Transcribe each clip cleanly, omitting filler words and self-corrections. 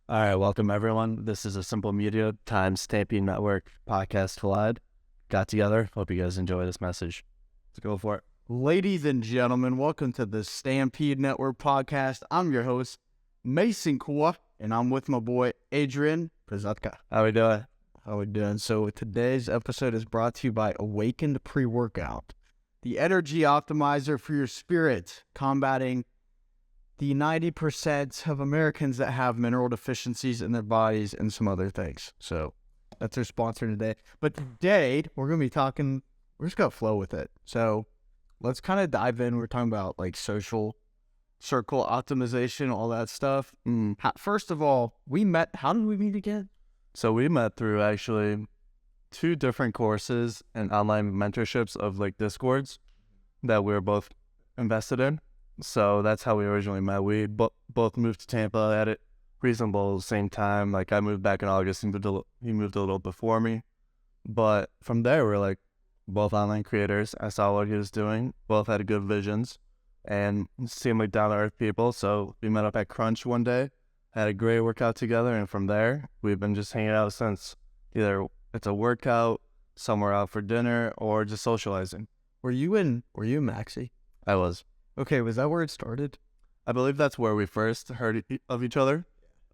All right, welcome everyone. This is a Simple Media times Stampede Network podcast collide. Got together. Hope you guys enjoy this message. Let's go for it. Ladies and gentlemen, welcome to the Stampede Network podcast. I'm your host, Mason Kua, and I'm with my boy, Adrian Prazatka. How we doing? How we doing? So today's episode is brought to you by Awakened Pre-Workout, the energy optimizer for your spirit, combating the 90% of Americans that have mineral deficiencies in their bodies and some other things. So that's our sponsor today. But today, we're going to be talking, we're just going to flow with it. So let's kind of dive in. We're talking about like social circle optimization, all that stuff. First of all, we met, how did we meet again? So we met through actually 2 different courses and online mentorships of like Discords that we were both invested in. So that's how we originally met. We both moved to Tampa at a reasonable same time. Like I moved back in August, and he moved a little before me. But from there, we're like both online creators. I saw what he was doing. Both had good visions and seemed like down-to-earth people. So we met up at Crunch one day, had a great workout together. And from there, we've been just hanging out since. Either it's a workout, somewhere out for dinner, or just socializing. Were you in Maxie? I was. Okay, was that where it started? I believe that's where we first heard of each other,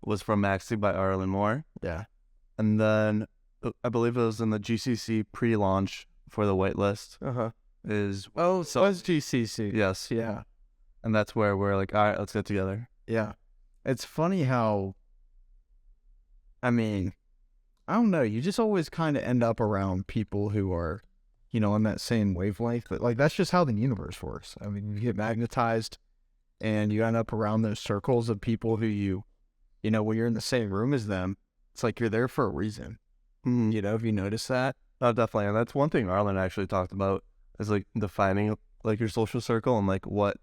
was from Maxie by Arlen Moore. Yeah. And then I believe it was in the GCC pre-launch for the waitlist. So it was GCC. Yes. Yeah. And that's where we're like, all right, let's get together. Yeah. It's funny how, I mean, I don't know, you just always kind of end up around people who are, you know, on that same wavelength. But like, that's just how the universe works. I mean, you get magnetized and you end up around those circles of people who you know, when you're in the same room as them, it's like you're there for a reason. You know, have you noticed that? Oh, definitely. And that's one thing Arlen actually talked about is like defining like your social circle and like what,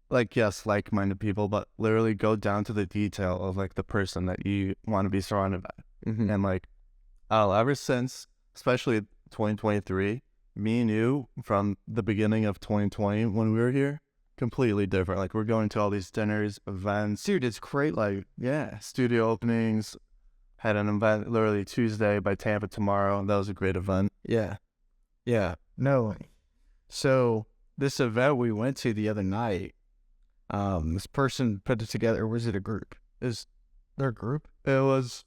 like, yes, like-minded people, but literally go down to the detail of like the person that you want to be surrounded by. And like, ever since, especially 2023, me and you from the beginning of 2020 when we were here, completely different. Like we're going to all these dinners, events. Dude, it's great. Like, yeah. Studio openings. Had an event literally Tuesday by Tampa tomorrow. That was a great event. Yeah. Yeah. No. So this event we went to the other night, this person put it together. Was it a group? Is there a group? It was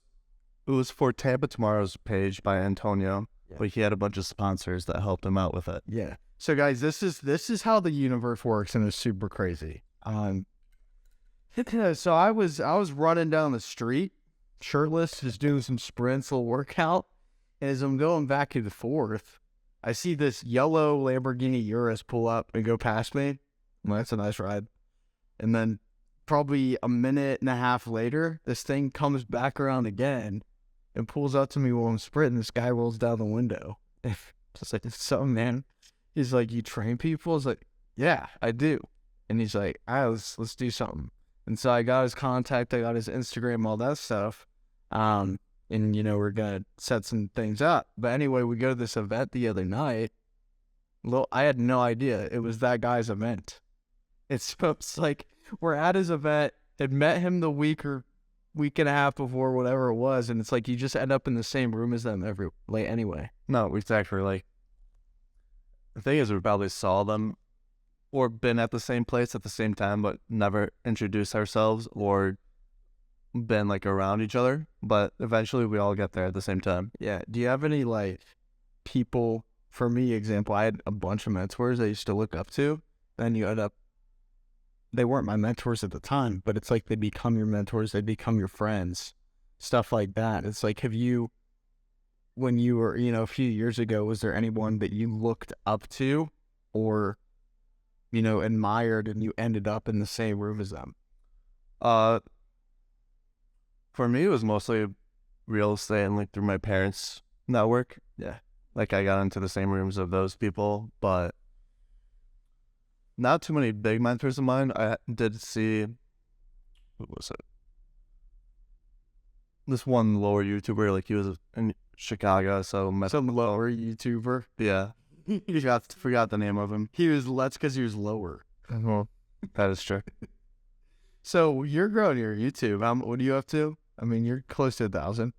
for Tampa Tomorrow's page by Antonio. Yeah. But he had a bunch of sponsors that helped him out with it. Yeah. So guys, this is how the universe works, and it's super crazy. So I was running down the street, shirtless, just doing some sprints, a little workout. And as I'm going back to the 4th, I see this yellow Lamborghini Urus pull up and go past me. Well, that's a nice ride. And then probably a minute and a half later, this thing comes back around again and pulls up to me while I'm sprinting. This guy rolls down the window. Just like, so man. He's like, you train people? I was like, yeah, I do. And he's like, all right, let's do something. And so I got his contact, I got his Instagram, all that stuff. And, you know, we're going to set some things up. But anyway, we go to this event the other night. I had no idea it was that guy's event. It's like, we're at his event, had met him the week and a half before, whatever it was. And it's like, you just end up in the same room as them anyway. No, exactly. Like, the thing is, we probably saw them or been at the same place at the same time, but never introduced ourselves or been like around each other. But eventually we all get there at the same time. Yeah. Do you have any like people, for me, example, I had a bunch of mentors I used to look up to. Then you end up, they weren't my mentors at the time, but it's like they become your mentors, they become your friends, stuff like that. It's like, when you were, you know, a few years ago, was there anyone that you looked up to or, you know, admired and you ended up in the same room as them? For me, it was mostly real estate and like through my parents' network. Yeah. Like I got into the same rooms of those people, but not too many big mentors of mine. I did see, who was it? This one lower YouTuber, like he was in Chicago, so Some lower YouTuber. Yeah. Forgot the name of him. That's because he was lower. Well, that is true. So you're growing your YouTube. What are you up to? I mean, you're close to 1,000,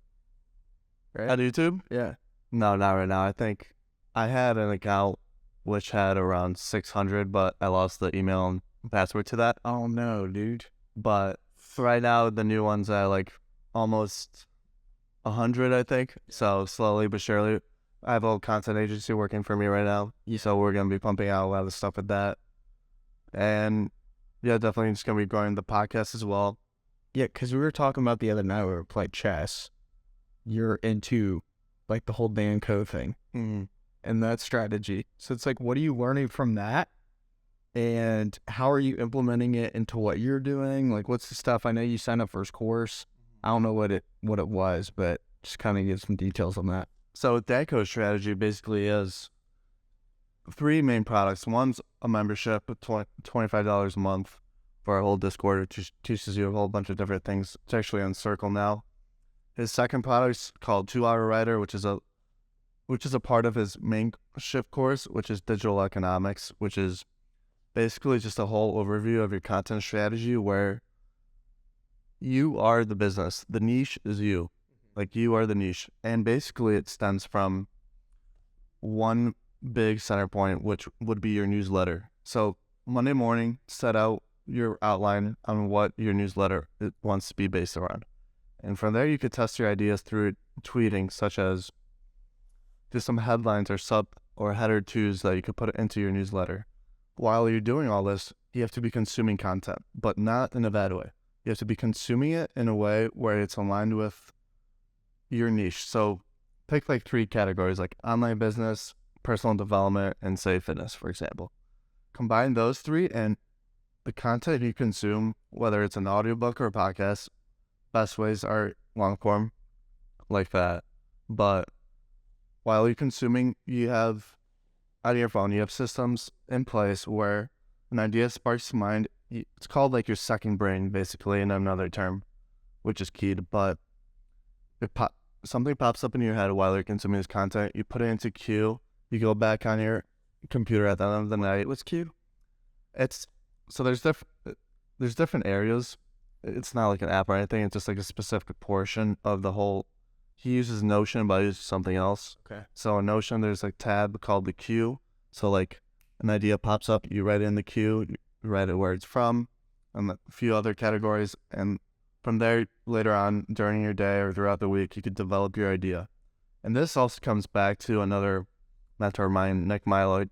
right? On YouTube? Yeah. No, not right now. I think I had an account which had around 600, but I lost the email and password to that. Oh no, dude. But right now, the new one's at like almost 100, I think. So slowly but surely, I have a whole content agency working for me right now. So we're going to be pumping out a lot of stuff with that. And yeah, definitely just going to be growing the podcast as well. Yeah, because we were talking about the other night we were playing chess. You're into like the whole Danco thing and that strategy. So it's like, what are you learning from that? And how are you implementing it into what you're doing? Like, what's the stuff? I know you signed up for his course. I don't know what it was, but just kind of give some details on that. So Danco's strategy basically is 3 main products. One's a membership of $25 a month for our whole Discord, which teaches you a whole bunch of different things. It's actually on Circle now. His second product's called 2 Hour Writer, which is a part of his main shift course, which is digital economics, which is basically just a whole overview of your content strategy where you are the business. The niche is you. Like, you are the niche. And basically it stems from one big center point, which would be your newsletter. So Monday morning, set out your outline on what your newsletter wants to be based around. And from there, you could test your ideas through tweeting, such as just some headlines or header twos that you could put into your newsletter. While you're doing all this, you have to be consuming content, but not in a bad way. You have to be consuming it in a way where it's aligned with your niche. So pick like 3 categories, like online business, personal development, and say fitness, for example. Combine those 3 and the content you consume, whether it's an audiobook or a podcast, best ways are long form like that. But while you're consuming, you have out of your phone, you have systems in place where an idea sparks to mind. It's called like your second brain, basically, in another term, which is keyed. But something pops up in your head while you're consuming this content. You put it into queue. You go back on your computer at the end of the night. What's queue? So there's different areas. It's not like an app or anything. It's just like a specific portion of the whole. He uses Notion, but I use something else. Okay. So in Notion, there's a tab called the queue. So like an idea pops up, you write it in the queue, you write it where it's from, and a few other categories. And from there, later on during your day or throughout the week, you could develop your idea. And this also comes back to another mentor of mine, Nick Milo,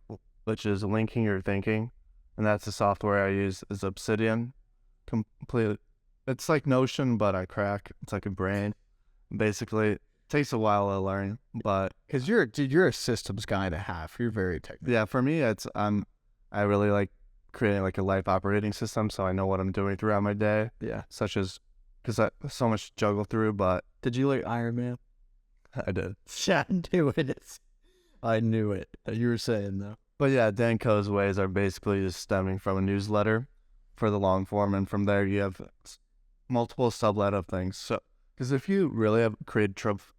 which is linking your thinking. And that's the software I use is Obsidian. Completely. It's like Notion, but I crack. It's like a brain. Basically, it takes a while to learn, but because you're a systems guy and a half. You're very technical. Yeah, for me, I really like creating like a life operating system, so I know what I'm doing throughout my day. Yeah, such as because I so much to juggle through. But did you like Iron Man? I did. Yeah, I knew it. I knew it. You wwere saying though. But yeah, Danco's ways are basically just stemming from a newsletter for the long form, and from there you have multiple sublet of things. So. Because if you really have created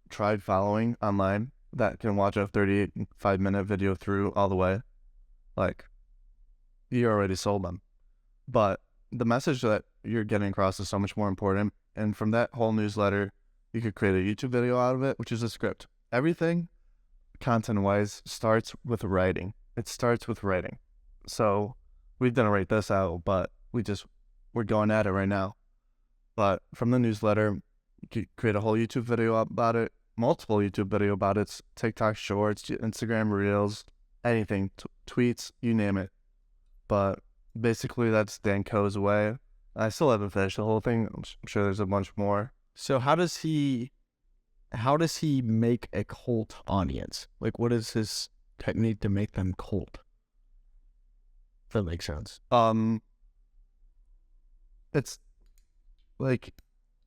tried following online that can watch a 35-minute video through all the way, like, you already sold them. But the message that you're getting across is so much more important. And from that whole newsletter, you could create a YouTube video out of it, which is a script. Everything, content-wise, starts with writing. It starts with writing. So we didn't write this out, but we're going at it right now. But from the newsletter, you could create a whole YouTube video about it, multiple YouTube video about it, TikTok shorts, Instagram reels, anything, tweets, you name it. But basically that's Danco's way. I still haven't finished the whole thing. I'm sure there's a bunch more. So how does he make a cult audience? Like, what is his technique to make them cult? If that makes sense. It's like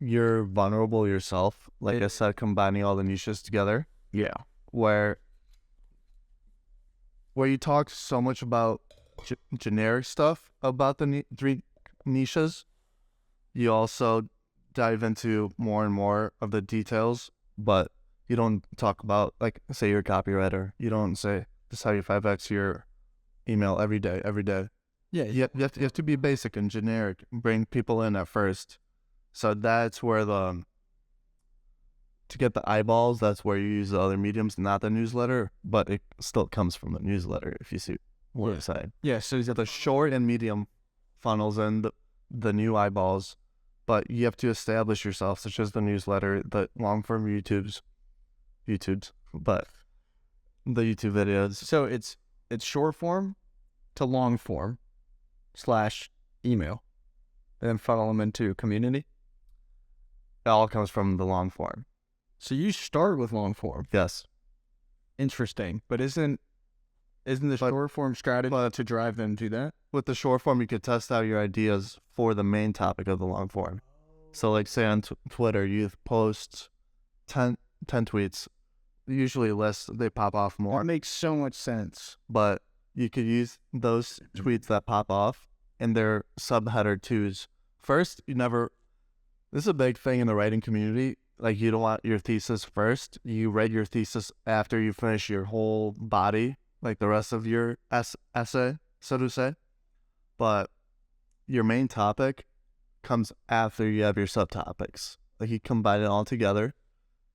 you're vulnerable yourself. Like I said, combining all the niches together. Yeah. Where you talk so much about generic stuff about the 3 niches, you also dive into more and more of the details, but you don't talk about, like, say you're a copywriter. You don't say, this is how you 5X your email every day. Yeah. You have to be basic and generic, bring people in at first. So that's where to get the eyeballs, that's where you use the other mediums, not the newsletter, but it still comes from the newsletter, if you see what I'm saying. Yeah. So is that The short and medium funnels in the new eyeballs, but you have to establish yourself, such as the newsletter, the long form YouTubes, but the YouTube videos. so it's short form to long form / email, and then funnel them into community. It all comes from the long form. So you start with long form. Yes. Interesting, but isn't the short form strategy to drive them to that? With the short form, you could test out your ideas for the main topic of the long form. So, like, say on Twitter, you post 10 tweets, usually less, they pop off more. That makes so much sense. But you could use those tweets that pop off in their subheader twos. First, this is a big thing in the writing community. Like, you don't want your thesis first. You write your thesis after you finish your whole body, like the rest of your essay, so to say. But your main topic comes after you have your subtopics. Like, you combine it all together.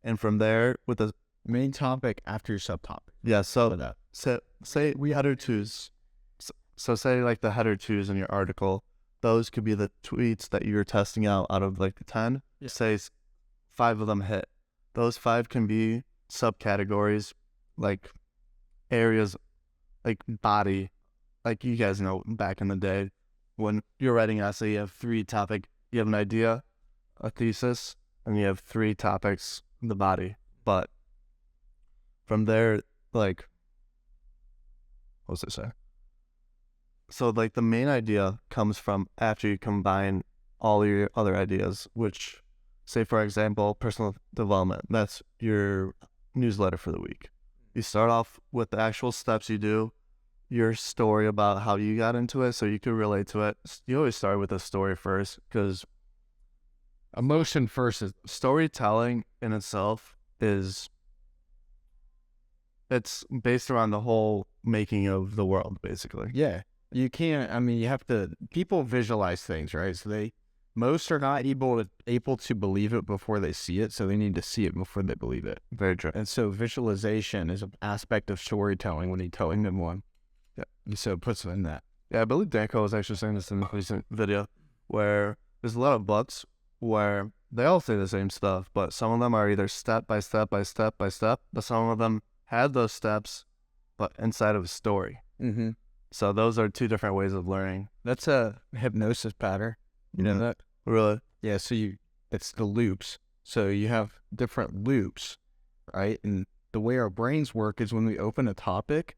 And from there, with the Main topic after your subtopic. yeah, so say we header twos. So say like the header twos in your article, those could be the tweets that you're testing out of like the 10. Yeah. Say 5 of them hit. Those 5 can be subcategories, like areas, like body. Like, you guys know back in the day when you're writing an essay, you have 3 topics. You have an idea, a thesis, and you have 3 topics, the body. But from there, like, what was I saying? So, like, the main idea comes from after you combine all your other ideas, which, say, for example, personal development. That's your newsletter for the week. You start off with the actual steps you do, your story about how you got into it, so you can relate to it. You always start with a story first, because Emotion first is storytelling in itself it's based around the whole making of the world, basically. yeah. You can't. I mean, you have to. People visualize things, right? So most are not able to believe it before they see it. So they need to see it before they believe it. Very true. And so visualization is an aspect of storytelling when you're telling them one. Yeah. And so it puts them in that. Yeah, I believe Danko was actually saying this in a recent video, where there's a lot of books where they all say the same stuff, but some of them are either step by step by step by step, but some of them had those steps, but inside of a story. Mm-hmm. So those are 2 different ways of learning. That's a hypnosis pattern. You know that? Really? Yeah. So it's the loops. So you have different loops, right? And the way our brains work is when we open a topic.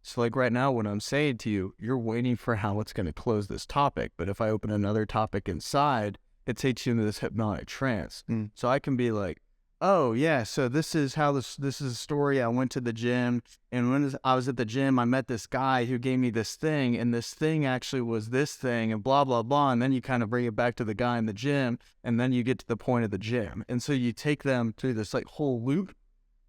So like right now, what I'm saying to you, you're waiting for how it's going to close this topic. But if I open another topic inside, it takes you into this hypnotic trance. So I can be like, oh yeah, so this is how this is a story. I went to the gym, and when I was at the gym, I met this guy who gave me this thing, and this thing actually was this thing, and blah blah blah. And then you kind of bring it back to the guy in the gym, and then you get to the point of the gym. And so you take them through this like whole loop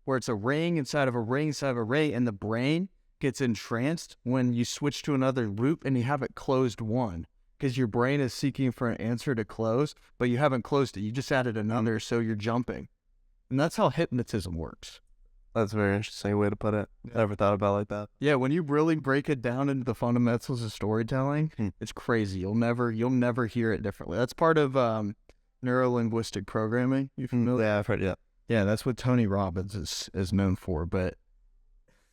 where it's a ring inside of a ring inside of a ring, and the brain gets entranced when you switch to another loop and you have it closed one. Because your brain is seeking for an answer to close, but you haven't closed it. You just added another, so you're jumping. And that's how hypnotism works. That's a very interesting way to put it. I never thought about it like that. Yeah, when you really break it down into the fundamentals of storytelling, it's crazy. You'll never hear it differently. That's part of neuro-linguistic programming. You familiar? Yeah, I've heard. Yeah. Yeah, that's what Tony Robbins is known for. But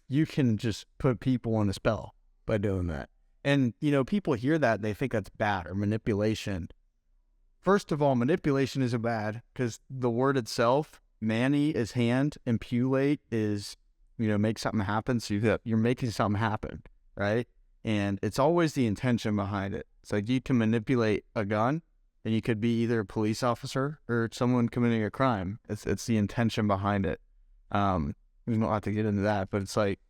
you can just put people on a spell by doing that. And, people hear that, they think that's bad or manipulation. First of all, manipulation isn't bad because the word itself, mani is hand, and pulate is, make something happen. So you're making something happen, right? And it's always the intention behind it. It's like you can manipulate a gun, and you could be either a police officer or someone committing a crime. It's the intention behind it. We don't have to get into that, but it's like,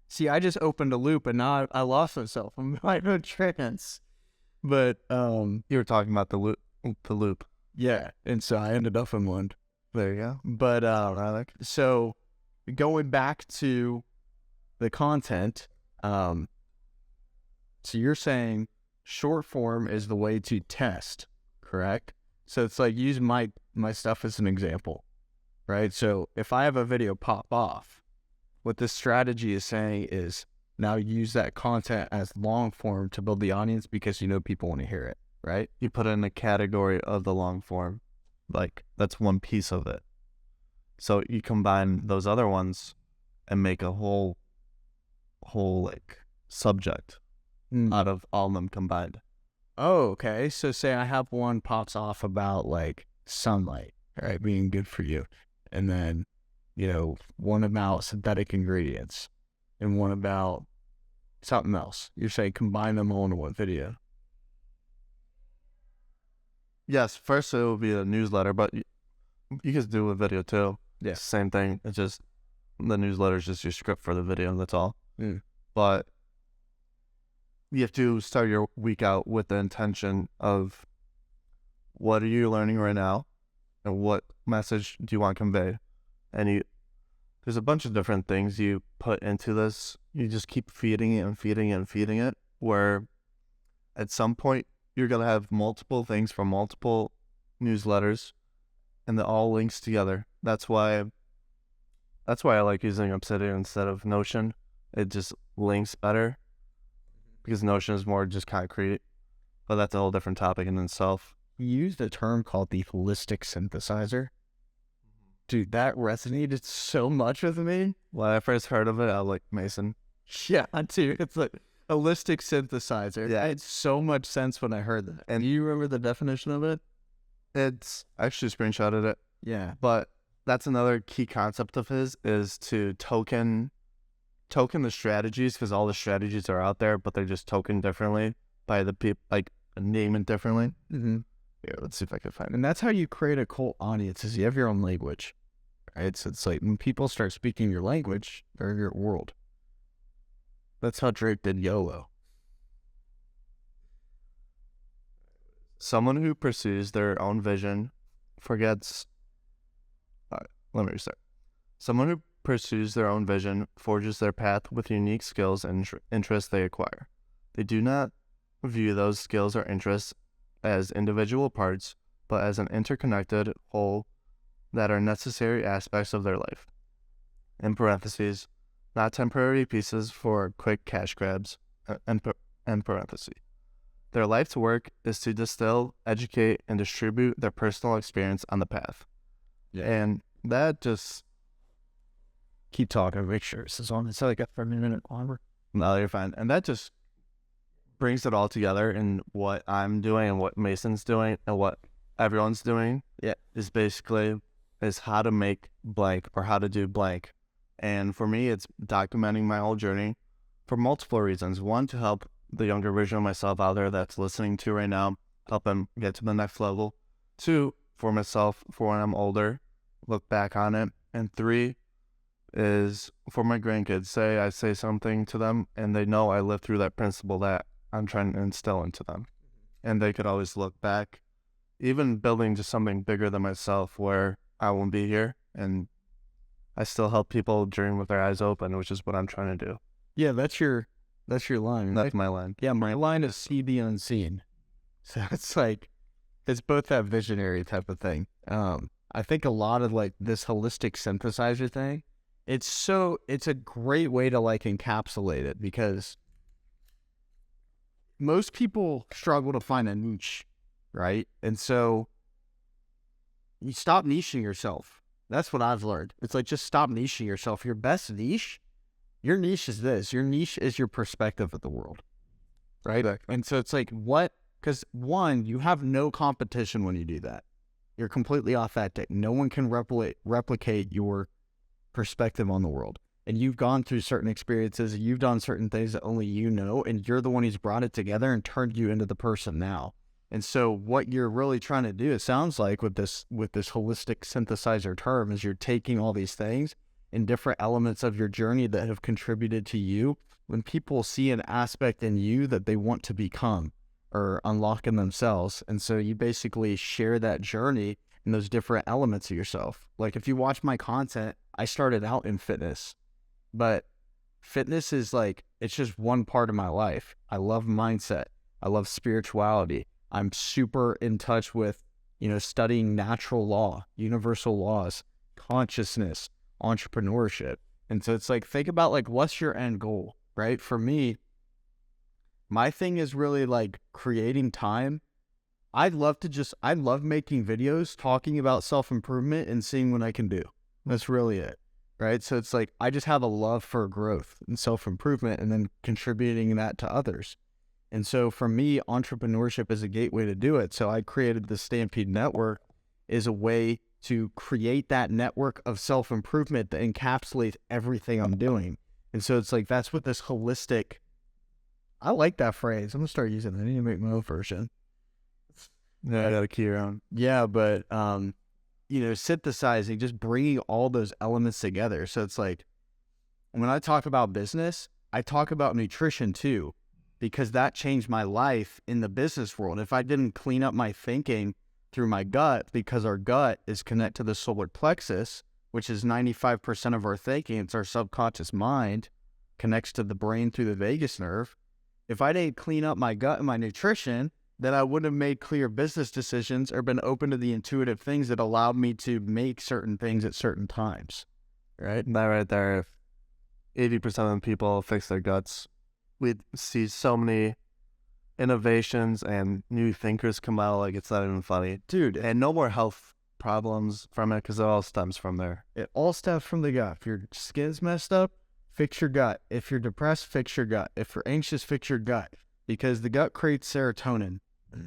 see, I just opened a loop, and now I lost myself. I'm like, no trance. But You were talking about the loop. yeah, and so I ended up in one. There you go. But so going back to the content, So you're saying short form is the way to test, correct? So it's like use my stuff as an example, right? So if I have a video pop off, what this strategy is saying is now use that content as long form to build the audience because you know people want to hear it, right? You put it in a category of the long form. Like, that's one piece of it. So you combine those other ones and make a whole like subject out of all of them combined. Oh, okay. So say I have one pops off about like sunlight, right, being good for you. And then, one about synthetic ingredients and one about something else. You're saying combine them all into one video. Yes, first it will be a newsletter, but you can do a video too. Yeah. Same thing. It's just the newsletter is just your script for the video. That's all. But you have to start your week out with the intention of what are you learning right now and what message do you want to convey. And there's a bunch of different things you put into this. You just keep feeding it and feeding it and feeding it, where at some point you're going to have multiple things from multiple newsletters and it all links together. That's why I like using Obsidian instead of Notion. It just links better because Notion is more just concrete, but that's a whole different topic in itself. You used a term called the holistic synthesizer. Dude, that resonated so much with me. When I first heard of it, I was like, Mason. Yeah, dude, it's like holistic synthesizer. Yeah. It made so much sense when I heard that. And do you remember the definition of it? It's I actually screenshotted it. Yeah. But that's another key concept of his is to token the strategies, because all the strategies are out there, but they're just tokened differently by the people, like name it differently. Mm-hmm. Yeah, let's see if I can find it. And that's how you create a cult audience, is you have your own language, right? So it's like when people start speaking your language, they're in your world. That's how Drake did YOLO. Someone who pursues their own vision forgets. Let me restart. Someone who pursues their own vision forges their path with unique skills and interests they acquire. They do not view those skills or interests as individual parts, but as an interconnected whole that are necessary aspects of their life. In parentheses, not temporary pieces for quick cash grabs, end parentheses. Their life's work is to distill, educate, and distribute their personal experience on the path. Yeah. And that just... Keep talking, make sure this is on. It's like a 30-minute longer. No, you're fine. And that just brings it all together in what I'm doing and what Mason's doing and what everyone's doing. Yeah. Is basically is how to make blank or how to do blank. And for me, it's documenting my whole journey for multiple reasons. One, to help the younger version of myself out there that's listening to right now, help them get to the next level. Two, for myself, for when I'm older, look back on it. And three is for my grandkids. Say I say something to them and they know I lived through that principle that I'm trying to instill into them. And they could always look back, even building to something bigger than myself where I won't be here and I still help people dream with their eyes open, which is what I'm trying to do. Yeah, that's your line, right? That's my line. Yeah, my line is see the unseen. So it's like, it's both that visionary type of thing. I think a lot of like this holistic synthesizer thing, it's a great way to like encapsulate it because most people struggle to find a niche, right? And so you stop niching yourself. That's what I've learned. It's like, just stop niching yourself. Your best niche, your niche is this. Your niche is your perspective of the world, right? Exactly. And so it's like, what? Because one, you have no competition when you do that. You're completely authentic. No one can replicate your perspective on the world. And you've gone through certain experiences. You've done certain things that only you know. And you're the one who's brought it together and turned you into the person now. And so what you're really trying to do, it sounds like with this holistic synthesizer term, is you're taking all these things and different elements of your journey that have contributed to you. When people see an aspect in you that they want to become or unlock in themselves. And so you basically share that journey and those different elements of yourself. Like if you watch my content, I started out in fitness, but fitness is like, it's just one part of my life. I love mindset. I love spirituality. I'm super in touch with, studying natural law, universal laws, consciousness, entrepreneurship. And so it's like, think about like, what's your end goal, right? For me, my thing is really like creating time. I love making videos talking about self-improvement and seeing what I can do. That's really it, right? So it's like, I just have a love for growth and self-improvement and then contributing that to others. And so for me, entrepreneurship is a gateway to do it. So I created the Stampede Network as a way to create that network of self-improvement that encapsulates everything I'm doing. And so it's like, that's what this holistic, I like that phrase. I'm going to start using it. I need to make my own version. Yeah, I got to key around. Yeah, but, synthesizing, just bringing all those elements together. So it's like, when I talk about business, I talk about nutrition too, because that changed my life in the business world. If I didn't clean up my thinking through my gut, because our gut is connected to the solar plexus, which is 95% of our thinking, it's our subconscious mind, connects to the brain through the vagus nerve. If I didn't clean up my gut and my nutrition, then I wouldn't have made clear business decisions or been open to the intuitive things that allowed me to make certain things at certain times. Right? That right there, if 80% of people fix their guts, we'd see so many innovations and new thinkers come out, like it's not even funny. Dude. And no more health problems from it because it all stems from there. It all stems from the gut. If your skin's messed up, fix your gut. If you're depressed, fix your gut. If you're anxious, fix your gut. Because the gut creates serotonin.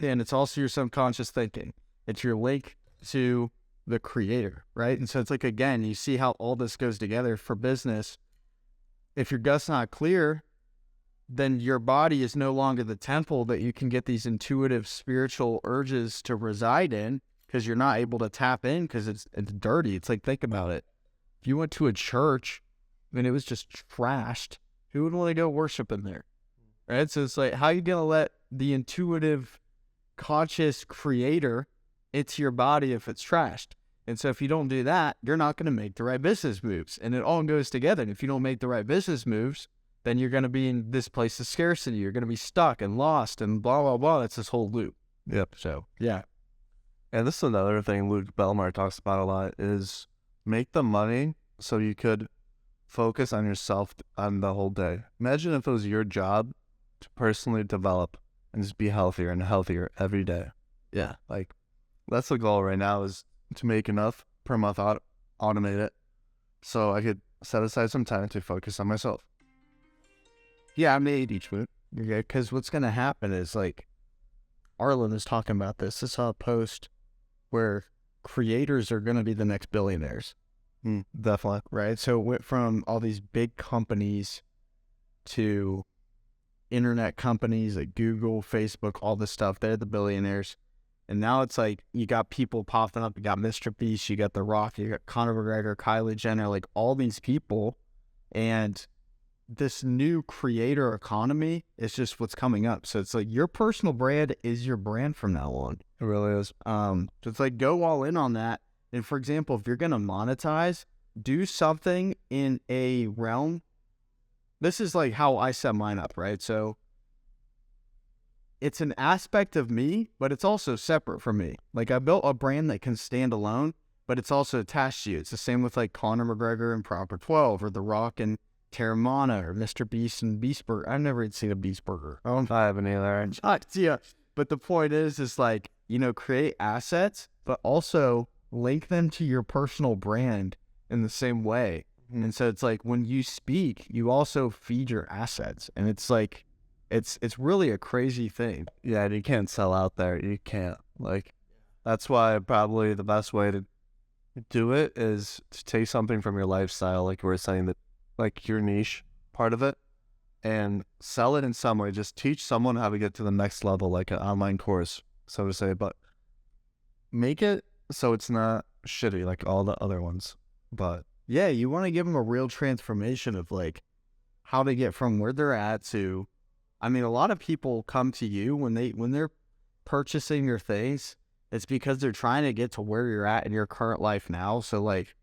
And it's also your subconscious thinking. It's your link to the creator, right? And so it's like, again, you see how all this goes together for business. If your gut's not clear, then your body is no longer the temple that you can get these intuitive spiritual urges to reside in, because you're not able to tap in because it's dirty. It's like, think about it. If you went to a church and it was just trashed, who would want to go worship in there? Right? So it's like, how are you going to let the intuitive conscious creator into your body if it's trashed? And so if you don't do that, you're not going to make the right business moves. And it all goes together. And if you don't make the right business moves, then you're going to be in this place of scarcity. You're going to be stuck and lost and blah, blah, blah. That's this whole loop. Yep. So, yeah. And this is another thing Luke Belmar talks about a lot, is make the money so you could focus on yourself on the whole day. Imagine if it was your job to personally develop and just be healthier and healthier every day. Yeah. Like, that's the goal right now, is to make enough per month, automate it, so I could set aside some time to focus on myself. Yeah, I made each move. Okay, because what's going to happen is, like, Arlen is talking about this. I saw a post where creators are going to be the next billionaires. Definitely. Right? So it went from all these big companies to internet companies like Google, Facebook, all this stuff. They're the billionaires. And now it's like, you got people popping up. You got Mr. Beast, you got The Rock, you got Conor McGregor, Kylie Jenner, like all these people. And this new creator economy is just what's coming up. So it's like, your personal brand is your brand from now on. It really is. So it's like, go all in on that. And for example, if you're going to monetize, do something in a realm. This is like how I set mine up, right? So it's an aspect of me, but it's also separate from me. Like, I built a brand that can stand alone, but it's also attached to you. It's the same with like Conor McGregor and Proper 12, or The Rock and Terramana, or Mr. Beast and Beast Burger. I've never even seen a Beast Burger. I haven't either. Yeah. But the point is like, create assets, but also link them to your personal brand in the same way. And so it's like, when you speak, you also feed your assets. And it's like, it's really a crazy thing. Yeah, and you can't sell out there. You can't. Like, that's why probably the best way to do it is to take something from your lifestyle, like we were saying, that like your niche part of it, and sell it in some way. Just teach someone how to get to the next level, like an online course, so to say, but make it so it's not shitty like all the other ones. But yeah, you want to give them a real transformation of like how to get from where they're at to, I mean, a lot of people come to you when they're purchasing your things, it's because they're trying to get to where you're at in your current life now. So like,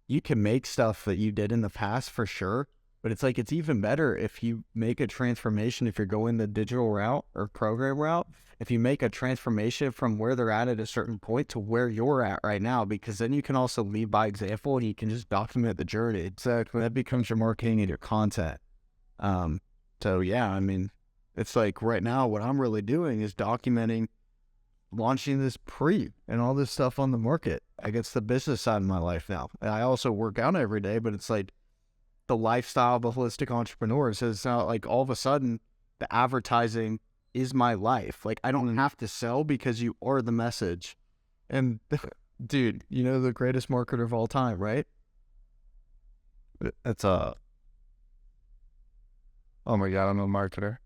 you can make stuff that you did in the past for sure, But it's like, it's even better if you make a transformation, if you're going the digital route or program route, if you make a transformation from where they're at a certain point to where you're at right now, because then you can also lead by example and you can just document the journey. Exactly. That becomes your marketing and your content. So yeah, I mean, it's like right now what I'm really doing is documenting launching this and all this stuff on the market. I guess the business side of my life now. And I also work out every day, but it's like the lifestyle of a holistic entrepreneur. So it's not like all of a sudden the advertising is my life. Like I don't have to sell because you are the message. And dude, you know, the greatest marketer of all time, right? It's oh my God, I'm a marketer.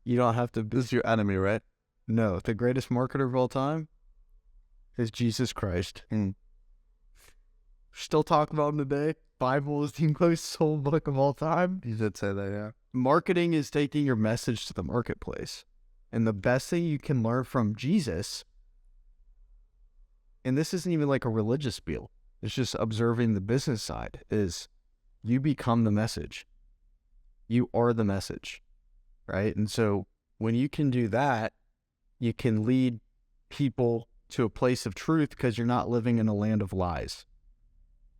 You don't have to. This is your enemy, right? No, the greatest marketer of all time is Jesus Christ. Still talking about him today. Bible is the most sold book of all time. You did say that, yeah. Marketing is taking your message to the marketplace. And the best thing you can learn from Jesus, and this isn't even like a religious spiel, it's just observing the business side, is you become the message. You are the message, right? And so when you can do that, you can lead people to a place of truth because you're not living in a land of lies.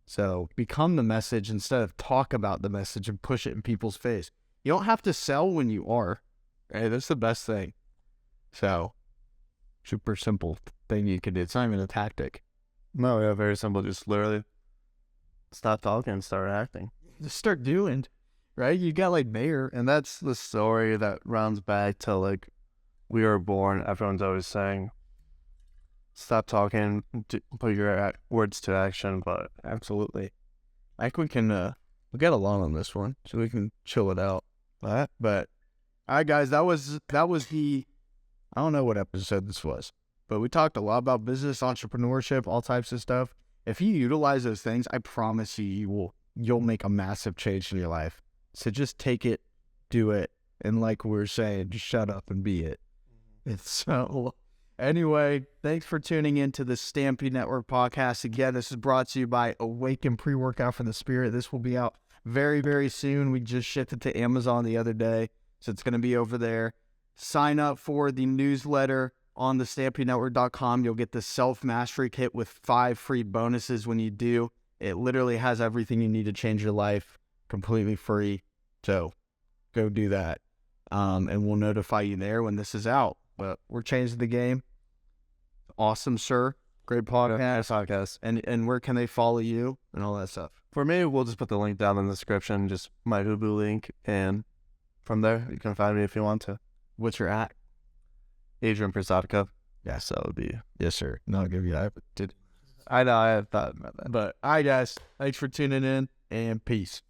So become the message instead of talk about the message and push it in people's face. You don't have to sell when you are, right? That's the best thing. So super simple thing you can do. It's not even a tactic. No, yeah, very simple. Just literally stop talking and start acting. Just start doing, right? You got like Mayor. And that's the story that rounds back to like we were born. Everyone's always saying, stop talking, put your words to action. But absolutely. I think we can we'll get along on this one so we can chill it out. But all right, guys, that was the, I don't know what episode this was, but we talked a lot about business, entrepreneurship, all types of stuff. If you utilize those things, I promise you'll make a massive change in your life. So just take it, do it, and like we were saying, just shut up and be it. It's so. Anyway, thanks for tuning in to the Stampede Network podcast. Again, this is brought to you by Awaken Pre-Workout for the Spirit. This will be out very, very soon. We just shipped it to Amazon the other day, so it's going to be over there. Sign up for the newsletter on the StampedeNetwork.com. You'll get the Self-Mastery Kit with 5 free bonuses when you do. It literally has everything you need to change your life, completely free. So go do that, and we'll notify you there when this is out. But we're changing the game. Awesome, sir. Great podcast. And where can they follow you and all that stuff? For me, we'll just put the link down in the description, just my Hubu link, and from there you can find me if you want to. What's your at? Adrian Prasadica. Yeah, so it would be. Yes, sir. No, I'll give you that. I know, I thought about that. But all right, guys, thanks for tuning in, and peace.